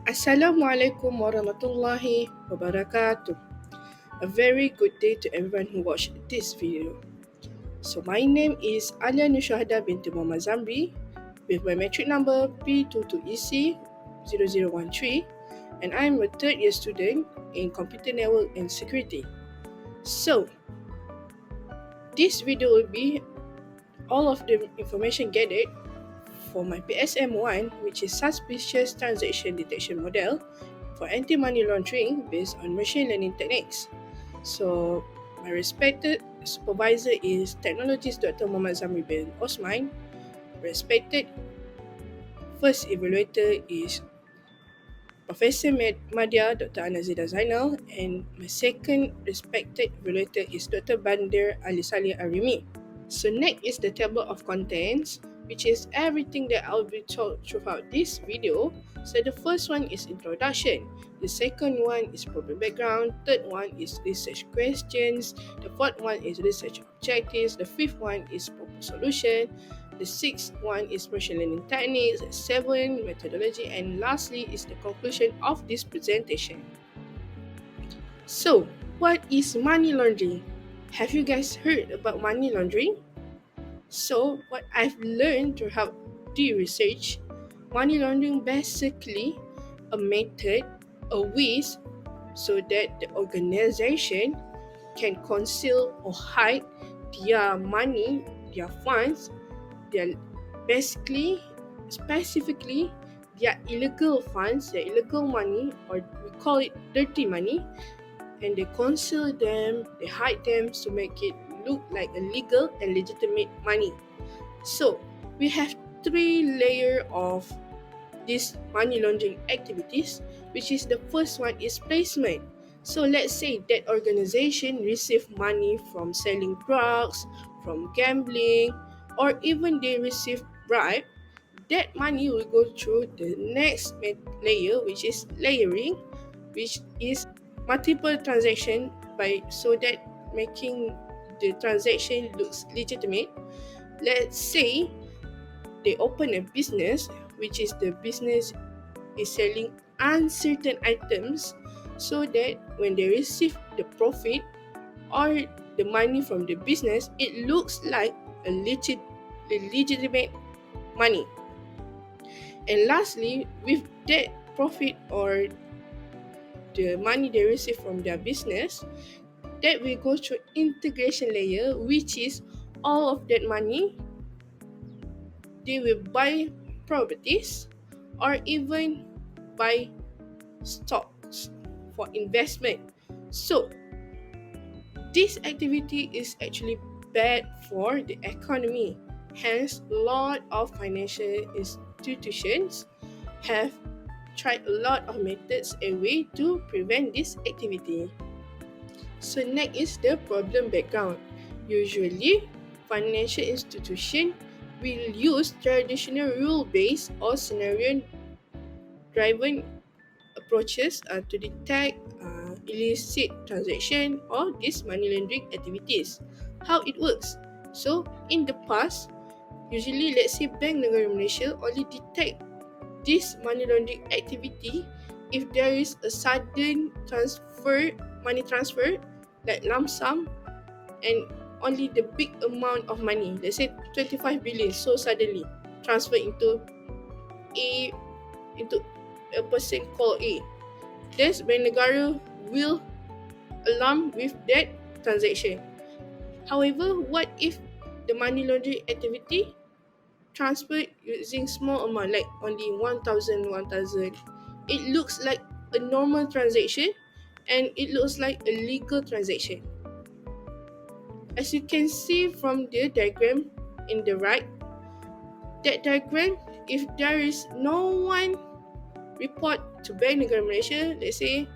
Assalamualaikum warahmatullahi wabarakatuh. A very good day to everyone who watched this video. So my name is Alia Nushahada binti Muhammad Zamri with my metric number B22EC0013, and I am a third year student in Computer Network and Security. So this video will be all of the information gathered for my PSM1, which is Suspicious Transaction Detection Model for anti-money laundering based on machine learning techniques. So, my respected supervisor is Technologist Dr. Muhammad Zamri bin Osman. Respected first evaluator is Professor Madya Dr. Anazida Zainal, and my second respected evaluator is Dr. Bandar Ali Salih Arimi. So next is the table of contents, which is everything that I'll be told throughout this video. So the first one is introduction, the second one is problem background, third one is research questions, the fourth one is research objectives, the fifth one is proposed solution, the sixth one is machine learning techniques, seven methodology, and lastly is the conclusion of this presentation. So, what is money laundering? Have you guys heard about money laundering? So, what I've learned throughout the research, money laundering basically a method, a ways so that the organization can conceal or hide their money, their funds, their specifically their illegal funds, their illegal money, or we call it dirty money, and they conceal them, they hide them to make it look like a legal and legitimate money. So we have three layers of these money laundering activities, which is the first one is placement. So let's say that organization receive money from selling drugs, from gambling, or even they receive bribe. That money will go through the next layer, which is layering, which is multiple transaction by so that making the transaction looks legitimate. Let's say they open a business, which is the business is selling uncertain items, so that when they receive the profit or the money from the business, it looks like a legitimate money. And lastly, with that profit or the money they receive from their business, that will go through integration layer, which is all of that money they will buy properties or even buy stocks for investment. So this activity is actually bad for the economy. Hence, a lot of financial institutions have tried a lot of methods and ways to prevent this activity. So next is the problem background. Usually, financial institution will use traditional rule-based or scenario-driven approaches to detect illicit transaction or these money laundering activities. How it works? So in the past, usually let's say Bank Negara Malaysia only detect this money laundering activity if there is a sudden money transfer, like lump sum, and only the big amount of money, let's say 25 billion, so suddenly transfer into a person called A. Then Bank Negara will alarm with that transaction. However, what if the money laundering activity transferred using small amount, like only 1,000? It looks like a normal transaction and it looks like a legal transaction. As you can see from the diagram in the right, that diagram, if there is no one report to Bank Negara Malaysia, let's say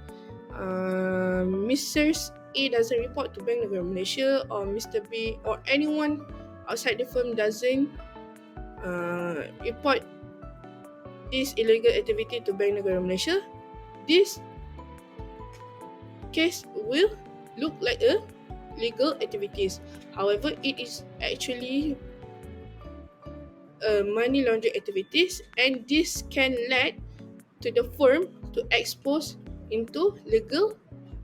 Mr. A doesn't report to Bank Negara Malaysia, or Mr. B or anyone outside the firm doesn't report this illegal activity to Bank Negara Malaysia, this case will look like a legal activities. However, it is actually money laundering activities, and this can lead to the firm to expose into legal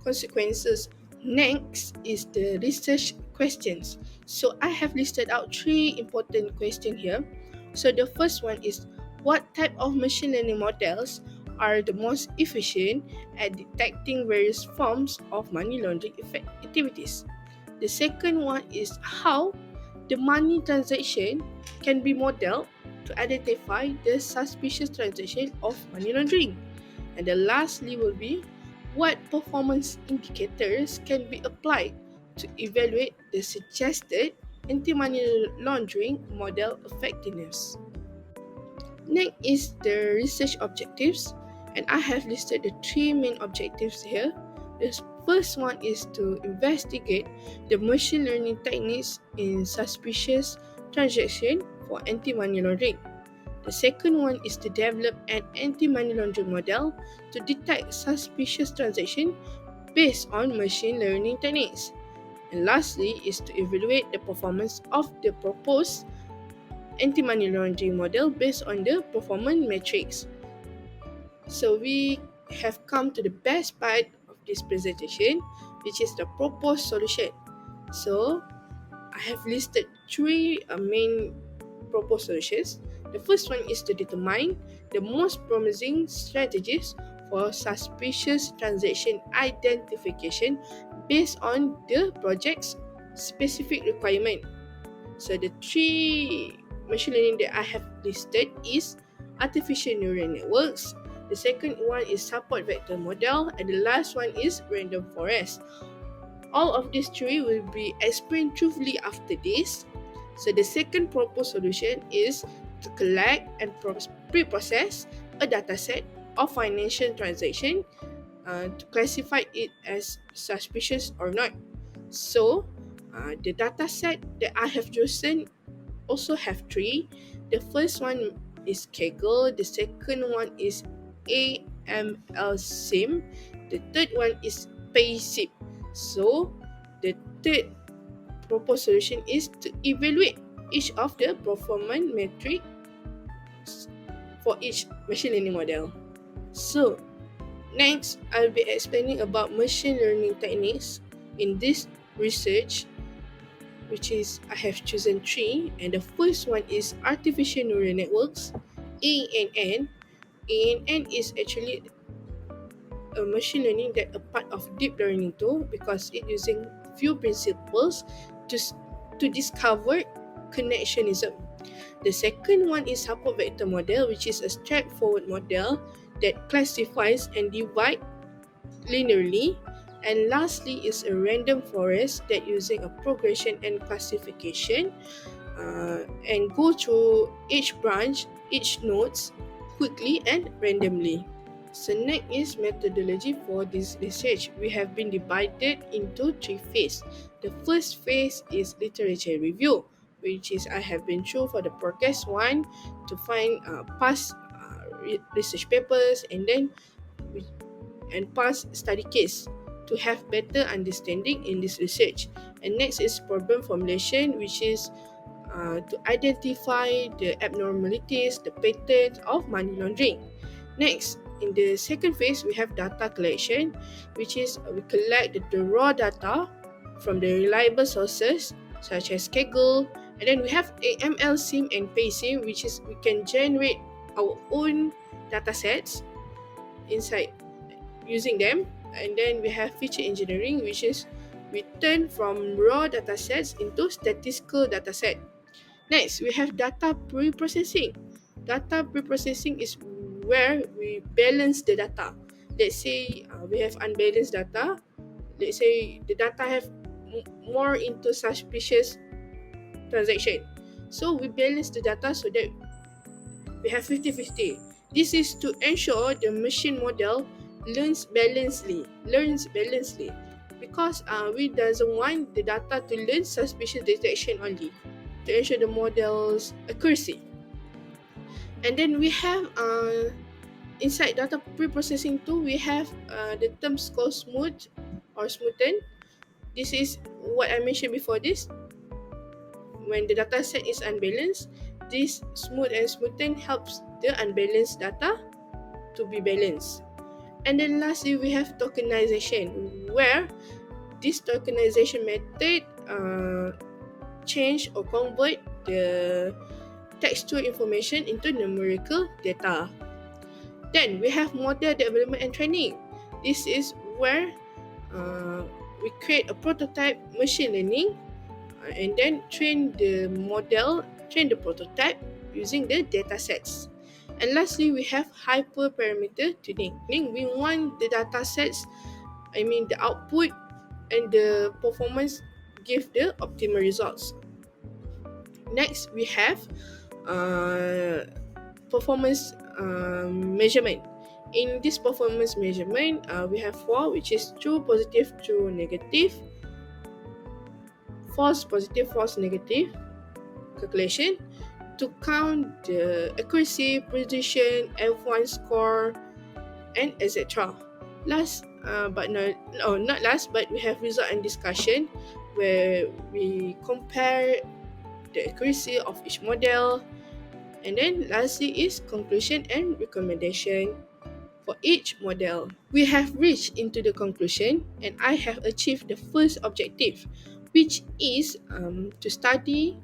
consequences. Next is the research questions. So I have listed out three important questions here. So the first one is, what type of machine learning models are the most efficient at detecting various forms of money laundering activities? The second one is, how the money transaction can be modeled to identify the suspicious transaction of money laundering. And the lastly will be, what performance indicators can be applied to evaluate the suggested anti-money laundering model effectiveness. Next is the research objectives, and I have listed the three main objectives here. The first one is to investigate the machine learning techniques in suspicious transaction for anti-money laundering. The second one is to develop an anti-money laundering model to detect suspicious transactions based on machine learning techniques. And lastly is to evaluate the performance of the proposed anti-money laundering model based on the performance metrics. So we have come to the best part of this presentation, which is the proposed solution. So I have listed three main proposed solutions. The first one is to determine the most promising strategies for suspicious transaction identification based on the project's specific requirement. So the three machine learning that I have listed is artificial neural networks. The second one is support vector model, and the last one is random forest. All of these three will be explained truthfully after this. So the second proposed solution is to collect and pre-process a dataset of financial transaction to classify it as suspicious or not. So the dataset that I have chosen also have three. The first one is Kaggle, the second one is AML-SIM, the third one is PaySip. So the third proposed solution is to evaluate each of the performance metrics for each machine learning model. So next, I'll be explaining about machine learning techniques in this research, which is I have chosen three, and the first one is artificial neural networks, ANN. ANN is actually a machine learning that a part of deep learning tool because it using few principles to, to discover connectionism. The second one is support vector model, which is a straightforward model that classifies and divides linearly. And lastly is a random forest that using a progression and classification and go through each branch, each nodes quickly and randomly. So next is methodology for this research. We have been divided into three phases. The first phase is literature review, which is I have been through for the progress one to find past research papers and past study case to have better understanding in this research. And next is problem formulation, which is to identify the abnormalities, the patterns of money laundering. Next, in the second phase, we have data collection, which is we collect the raw data from the reliable sources such as Kaggle, and then we have AML SIM and PaySim, which is we can generate our own data sets inside using them. And then we have feature engineering, which is we turn from raw datasets into statistical dataset. Next, we have data pre-processing. Data pre-processing is where we balance the data. Let's say we have unbalanced data. Let's say the data have more into suspicious transaction. So we balance the data so that we have 50-50. This is to ensure the machine model learns balancedly, because we doesn't want the data to learn suspicious detection only to ensure the model's accuracy. And then we have inside data pre-processing tool, we have the terms called smooth or smoothen. This is what I mentioned before this. When the data set is unbalanced, this smooth and smoothen helps the unbalanced data to be balanced. And then lastly, we have tokenization, where this tokenization method change or convert the textual information into numerical data. Then we have model development and training. This is where uh, we create a prototype machine learning and then train the prototype using the data sets. And lastly, we have hyperparameter tuning. We want the data sets, the output and the performance give the optimal results. Next, we have uh, performance measurement. In this performance measurement, we have four, which is true, positive, true, negative, false, positive, false, negative calculation to count the accuracy, precision, F1 score, and etc. Last, but no, no, not last, but we have result and discussion where we compare the accuracy of each model, and then lastly is conclusion and recommendation for each model. We have reached into the conclusion, and I have achieved the first objective, which is to study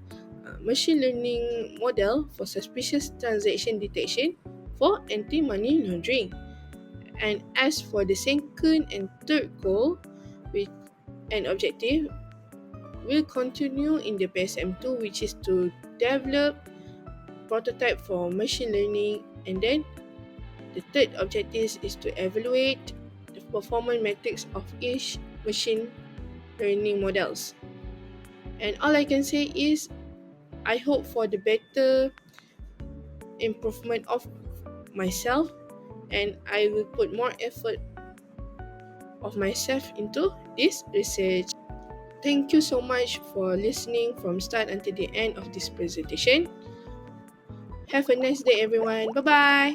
machine learning model for suspicious transaction detection for anti-money laundering. And as for the second and third goal, which an objective will continue in the PSM2, which is to develop prototype for machine learning, and then the third objective is to evaluate the performance metrics of each machine learning models. And all I can say is I hope for the better improvement of myself, and I will put more effort of myself into this research. Thank you so much for listening from start until the end of this presentation. Have a nice day everyone. Bye bye.